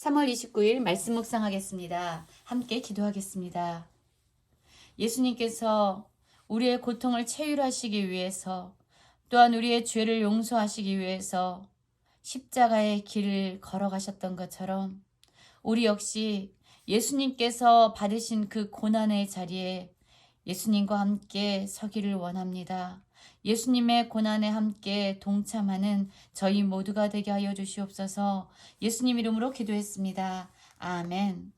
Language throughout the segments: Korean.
3월 29일 말씀 묵상하겠습니다. 함께 기도하겠습니다. 예수님께서 우리의 고통을 치유하시기 위해서 또한 우리의 죄를 용서하시기 위해서 십자가의 길을 걸어가셨던 것처럼 우리 역시 예수님께서 받으신 그 고난의 자리에 예수님과 함께 서기를 원합니다. 예수님의 고난에 함께 동참하는 저희 모두가 되게 하여 주시옵소서. 예수님 이름으로 기도했습니다. 아멘.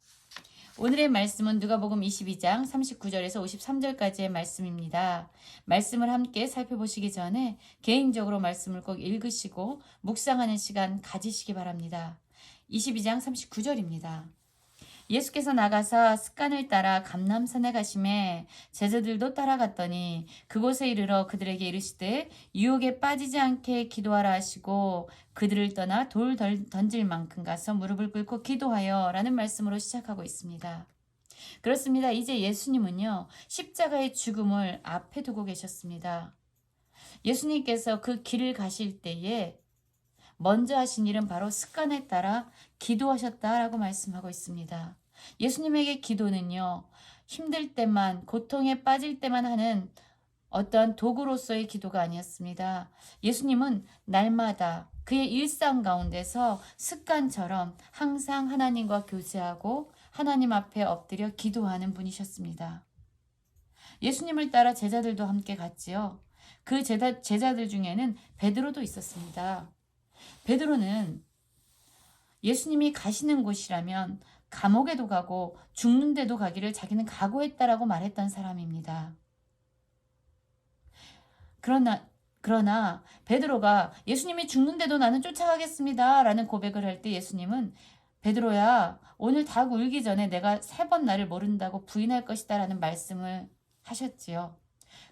오늘의 말씀은 누가복음 22장 39절에서 53절까지의 말씀입니다. 말씀을 함께 살펴보시기 전에 개인적으로 말씀을 꼭 읽으시고 묵상하는 시간 가지시기 바랍니다. 22장 39절입니다. 예수께서 나가사 습관을 따라 감람산에 가시매 제자들도 따라갔더니 그곳에 이르러 그들에게 이르시되 유혹에 빠지지 않게 기도하라 하시고 그들을 떠나 돌 던질 만큼 가서 무릎을 꿇고 기도하여 라는 말씀으로 시작하고 있습니다. 그렇습니다. 이제 예수님은요, 십자가의 죽음을 앞에 두고 계셨습니다. 예수님께서 그 길을 가실 때에 먼저 하신 일은 바로 습관에 따라 기도하셨다라고 말씀하고 있습니다. 예수님에게 기도는요, 힘들 때만, 고통에 빠질 때만 하는 어떠한 도구로서의 기도가 아니었습니다. 예수님은 날마다 그의 일상 가운데서 습관처럼 항상 하나님과 교제하고 하나님 앞에 엎드려 기도하는 분이셨습니다. 예수님을 따라 제자들도 함께 갔지요. 그 제자들 중에는 베드로도 있었습니다. 베드로는 예수님이 가시는 곳이라면 감옥에도 가고 죽는 데도 가기를 자기는 각오했다라고 말했던 사람입니다. 그러나 베드로가 예수님이 죽는데도 나는 쫓아가겠습니다 라는 고백을 할 때 예수님은 베드로야, 오늘 닭 울기 전에 내가 3번 나를 모른다고 부인할 것이다 라는 말씀을 하셨지요.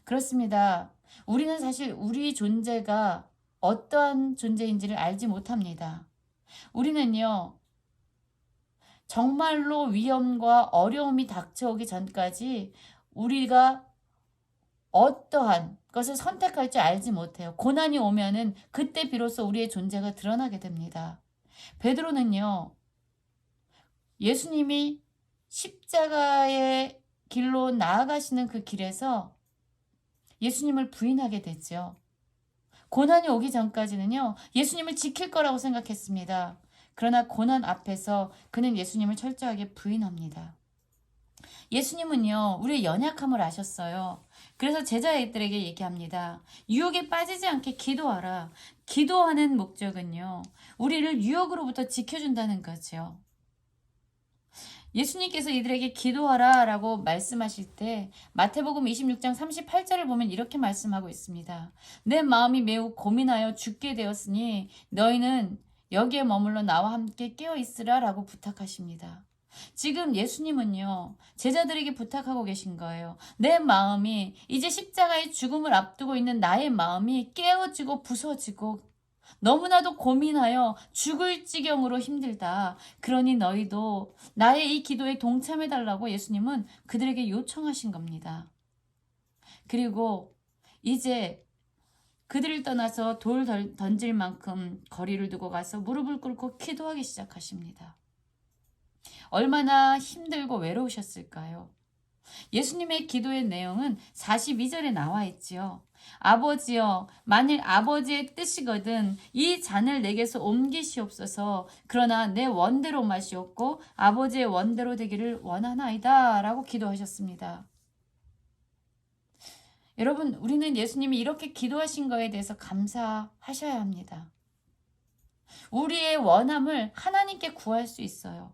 그렇습니다. 우리는 사실 우리 존재가 어떠한 존재인지를 알지 못합니다. 우리는요, 정말로 위험과 어려움이 닥쳐오기 전까지 우리가 어떠한 것을 선택할 줄 알지 못해요. 고난이 오면은 그때 비로소 우리의 존재가 드러나게 됩니다. 베드로는요, 예수님이 십자가의 길로 나아가시는 그 길에서 예수님을 부인하게 되죠. 고난이 오기 전까지는요, 예수님을 지킬 거라고 생각했습니다. 그러나 고난 앞에서 그는 예수님을 철저하게 부인합니다. 예수님은요, 우리의 연약함을 아셨어요. 그래서 제자들에게 얘기합니다. 유혹에 빠지지 않게 기도하라. 기도하는 목적은요, 우리를 유혹으로부터 지켜준다는 거죠. 예수님께서 이들에게 기도하라 라고 말씀하실 때 마태복음 26장 38절을 보면 이렇게 말씀하고 있습니다. 내 마음이 매우 고민하여 죽게 되었으니 너희는 여기에 머물러 나와 함께 깨어 있으라 라고 부탁하십니다. 지금 예수님은요, 제자들에게 부탁하고 계신 거예요. 내 마음이, 이제 십자가의 죽음을 앞두고 있는 나의 마음이 깨어지고 부서지고 너무나도 고민하여 죽을 지경으로 힘들다. 그러니 너희도 나의 이 기도에 동참해달라고 예수님은 그들에게 요청하신 겁니다. 그리고 이제 그들을 떠나서 돌 던질 만큼 거리를 두고 가서 무릎을 꿇고 기도하기 시작하십니다. 얼마나 힘들고 외로우셨을까요? 예수님의 기도의 내용은 42절에 나와 있지요. 아버지여, 만일 아버지의 뜻이거든 이 잔을 내게서 옮기시옵소서. 그러나 내 원대로 마시옵고 아버지의 원대로 되기를 원하나이다 라고 기도하셨습니다. 여러분, 우리는 예수님이 이렇게 기도하신 거에 대해서 감사하셔야 합니다. 우리의 원함을 하나님께 구할 수 있어요.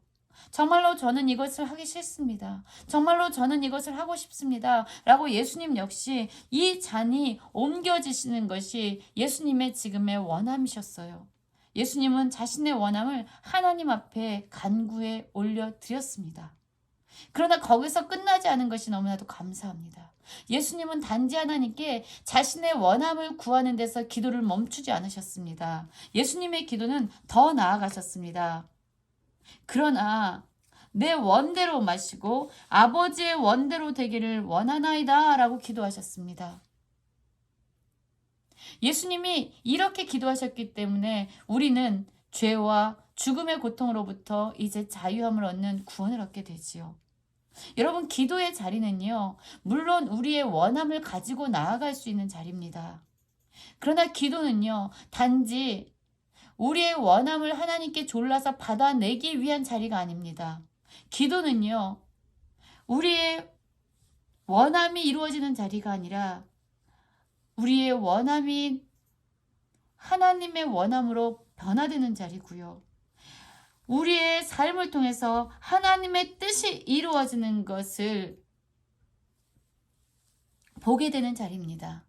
정말로 저는 이것을 하기 싫습니다. 정말로 저는 이것을 하고 싶습니다. 라고 예수님 역시 이 잔이 옮겨지시는 것이 예수님의 지금의 원함이셨어요. 예수님은 자신의 원함을 하나님 앞에 간구에 올려드렸습니다. 그러나 거기서 끝나지 않은 것이 너무나도 감사합니다. 예수님은 단지 하나님께 자신의 원함을 구하는 데서 기도를 멈추지 않으셨습니다. 예수님의 기도는 더 나아가셨습니다. 그러나 내 원대로 마시고 아버지의 원대로 되기를 원하나이다 라고 기도하셨습니다. 예수님이 이렇게 기도하셨기 때문에 우리는 죄와 죽음의 고통으로부터 이제 자유함을 얻는 구원을 얻게 되지요. 여러분, 기도의 자리는요, 물론 우리의 원함을 가지고 나아갈 수 있는 자리입니다. 그러나 기도는요, 단지 우리의 원함을 하나님께 졸라서 받아내기 위한 자리가 아닙니다. 기도는요, 우리의 원함이 이루어지는 자리가 아니라 우리의 원함이 하나님의 원함으로 변화되는 자리고요. 우리의 삶을 통해서 하나님의 뜻이 이루어지는 것을 보게 되는 자리입니다.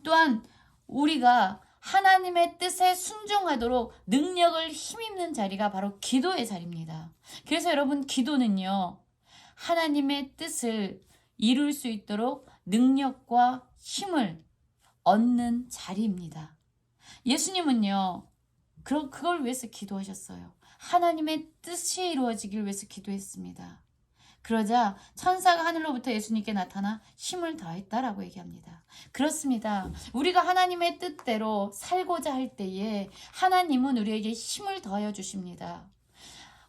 또한 우리가 하나님의 뜻에 순종하도록 능력을 힘입는 자리가 바로 기도의 자리입니다. 그래서 여러분, 기도는요, 하나님의 뜻을 이룰 수 있도록 능력과 힘을 얻는 자리입니다. 예수님은요, 그걸 위해서 기도하셨어요. 하나님의 뜻이 이루어지길 위해서 기도했습니다. 그러자 천사가 하늘로부터 예수님께 나타나 힘을 더했다라고 얘기합니다. 그렇습니다. 우리가 하나님의 뜻대로 살고자 할 때에 하나님은 우리에게 힘을 더하여 주십니다.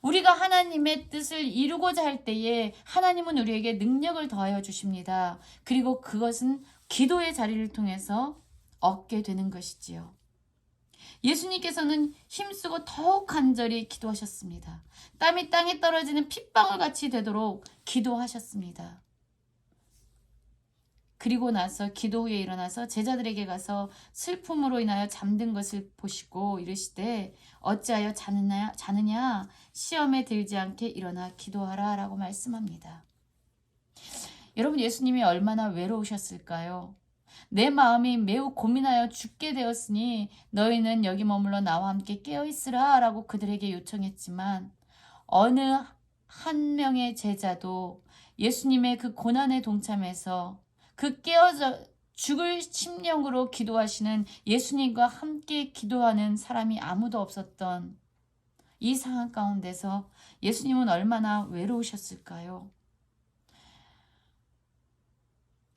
우리가 하나님의 뜻을 이루고자 할 때에 하나님은 우리에게 능력을 더하여 주십니다. 그리고 그것은 기도의 자리를 통해서 얻게 되는 것이지요. 예수님께서는 힘쓰고 더욱 간절히 기도하셨습니다. 땀이 땅에 떨어지는 핏방울 같이 되도록 기도하셨습니다. 그리고 나서 기도 후에 일어나서 제자들에게 가서 슬픔으로 인하여 잠든 것을 보시고 이르시되 어찌하여 자느냐 시험에 들지 않게 일어나 기도하라 라고 말씀합니다. 여러분, 예수님이 얼마나 외로우셨을까요? 내 마음이 매우 고민하여 죽게 되었으니 너희는 여기 머물러 나와 함께 깨어있으라 라고 그들에게 요청했지만 어느 한 명의 제자도 예수님의 그 고난에 동참해서 그 깨어져 죽을 심령으로 기도하시는 예수님과 함께 기도하는 사람이 아무도 없었던 이 상황 가운데서 예수님은 얼마나 외로우셨을까요?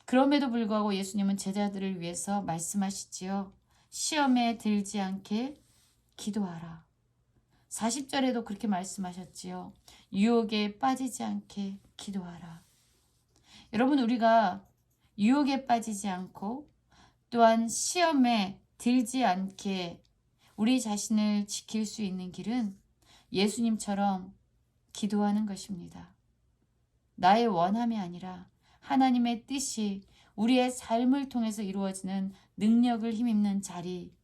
그럼에도 불구하고 예수님은 제자들을 위해서 말씀하시지요. 시험에 들지 않게 기도하라. 40절에도 그렇게 말씀하셨지요. 유혹에 빠지지 않게 기도하라. 여러분, 우리가 유혹에 빠지지 않고 또한 시험에 들지 않게 우리 자신을 지킬 수 있는 길은 예수님처럼 기도하는 것입니다. 나의 원함이 아니라 하나님의 뜻이 우리의 삶을 통해서 이루어지는 능력을 힘입는 자리,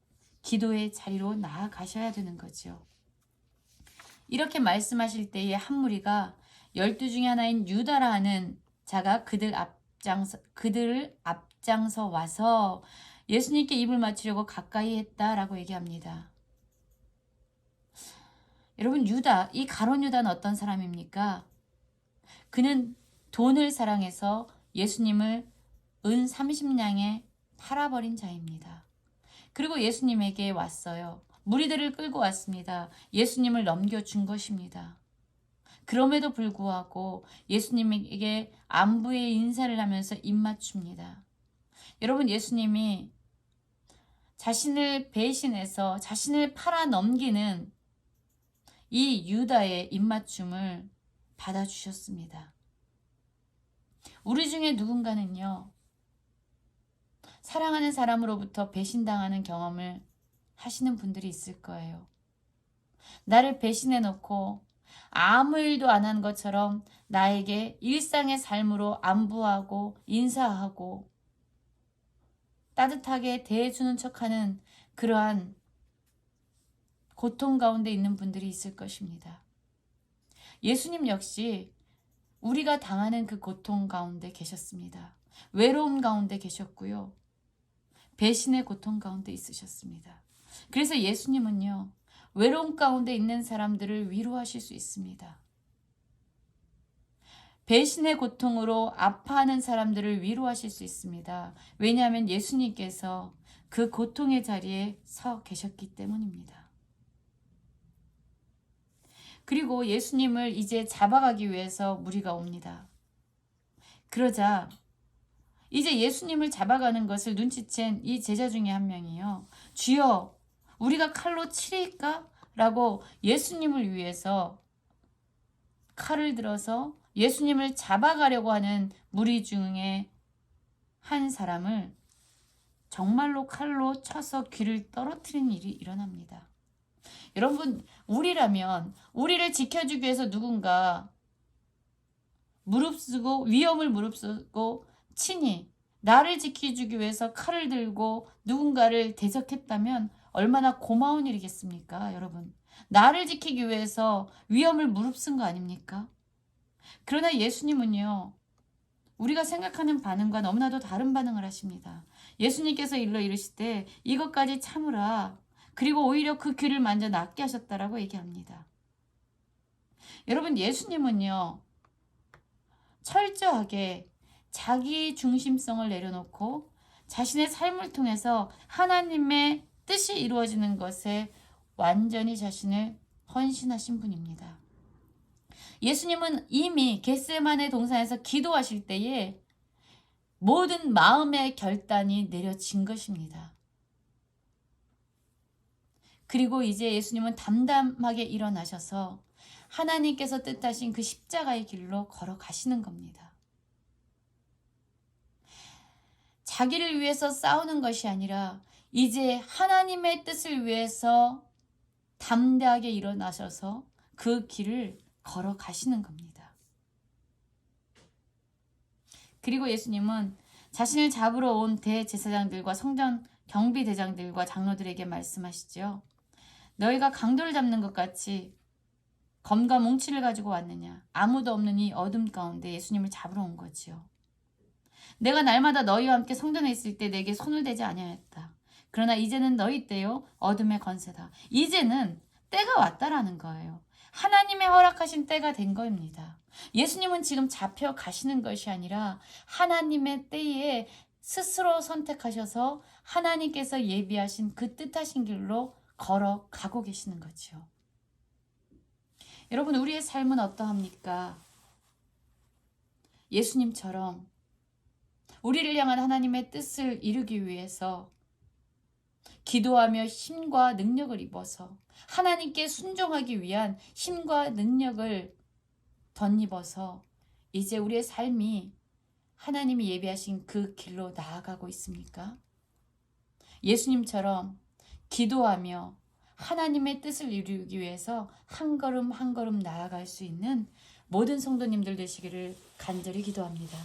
기도의 자리로 나아가셔야 되는 거죠. 이렇게 말씀하실 때에 한 무리가 12 중에 하나인 유다라 하는 자가 그들을 앞장서 와서 예수님께 입을 맞추려고 가까이 했다라고 얘기합니다. 여러분, 유다, 이 가룟 유다는 어떤 사람입니까? 그는 돈을 사랑해서 예수님을 은 30냥에 팔아버린 자입니다. 그리고 예수님에게 왔어요. 무리들을 끌고 왔습니다. 예수님을 넘겨준 것입니다. 그럼에도 불구하고 예수님에게 안부의 인사를 하면서 입맞춥니다. 여러분, 예수님이 자신을 배신해서 자신을 팔아 넘기는 이 유다의 입맞춤을 받아주셨습니다. 우리 중에 누군가는요, 사랑하는 사람으로부터 배신당하는 경험을 하시는 분들이 있을 거예요. 나를 배신해 놓고 아무 일도 안 한 것처럼 나에게 일상의 삶으로 안부하고 인사하고 따뜻하게 대해주는 척하는 그러한 고통 가운데 있는 분들이 있을 것입니다. 예수님 역시 우리가 당하는 그 고통 가운데 계셨습니다. 외로움 가운데 계셨고요. 배신의 고통 가운데 있으셨습니다. 그래서 예수님은요, 외로움 가운데 있는 사람들을 위로하실 수 있습니다. 배신의 고통으로 아파하는 사람들을 위로하실 수 있습니다. 왜냐하면 예수님께서 그 고통의 자리에 서 계셨기 때문입니다. 그리고 예수님을 이제 잡아가기 위해서 무리가 옵니다. 그러자 이제 예수님을 잡아가는 것을 눈치챈 이 제자 중에 한 명이요. 주여, 우리가 칼로 치리까? 라고 예수님을 위해서 칼을 들어서 예수님을 잡아가려고 하는 무리 중에 한 사람을 정말로 칼로 쳐서 귀를 떨어뜨린 일이 일어납니다. 여러분, 우리라면 우리를 지켜주기 위해서 누군가 무릅쓰고 위험을 무릅쓰고 친히 나를 지켜주기 위해서 칼을 들고 누군가를 대적했다면 얼마나 고마운 일이겠습니까, 여러분? 나를 지키기 위해서 위험을 무릅쓴 거 아닙니까? 그러나 예수님은요, 우리가 생각하는 반응과 너무나도 다른 반응을 하십니다. 예수님께서 일러 이르시되 이것까지 참으라. 그리고 오히려 그 귀를 만져 낫게 하셨다라고 얘기합니다. 여러분, 예수님은요, 철저하게 자기 중심성을 내려놓고 자신의 삶을 통해서 하나님의 뜻이 이루어지는 것에 완전히 자신을 헌신하신 분입니다. 예수님은 이미 겟세마네 동산에서 기도하실 때에 모든 마음의 결단이 내려진 것입니다. 그리고 이제 예수님은 담담하게 일어나셔서 하나님께서 뜻하신 그 십자가의 길로 걸어가시는 겁니다. 자기를 위해서 싸우는 것이 아니라 이제 하나님의 뜻을 위해서 담대하게 일어나셔서 그 길을 걸어가시는 겁니다. 그리고 예수님은 자신을 잡으러 온 대제사장들과 성전 경비대장들과 장로들에게 말씀하시죠. 너희가 강도를 잡는 것 같이 검과 뭉치를 가지고 왔느냐? 아무도 없는 이 어둠 가운데 예수님을 잡으러 온 거지요. 내가 날마다 너희와 함께 성전에 있을 때 내게 손을 대지 아니하였다. 그러나 이제는 너희 때요 어둠의 권세다. 이제는 때가 왔다라는 거예요. 하나님의 허락하신 때가 된 겁니다. 예수님은 지금 잡혀가시는 것이 아니라 하나님의 때에 스스로 선택하셔서 하나님께서 예비하신 그 뜻하신 길로 걸어가고 계시는 거죠. 여러분, 우리의 삶은 어떠합니까? 예수님처럼 우리를 향한 하나님의 뜻을 이루기 위해서 기도하며 힘과 능력을 입어서 하나님께 순종하기 위한 힘과 능력을 덧입어서 이제 우리의 삶이 하나님이 예비하신 그 길로 나아가고 있습니까? 예수님처럼 기도하며 하나님의 뜻을 이루기 위해서 한 걸음 한 걸음 나아갈 수 있는 모든 성도님들 되시기를 간절히 기도합니다.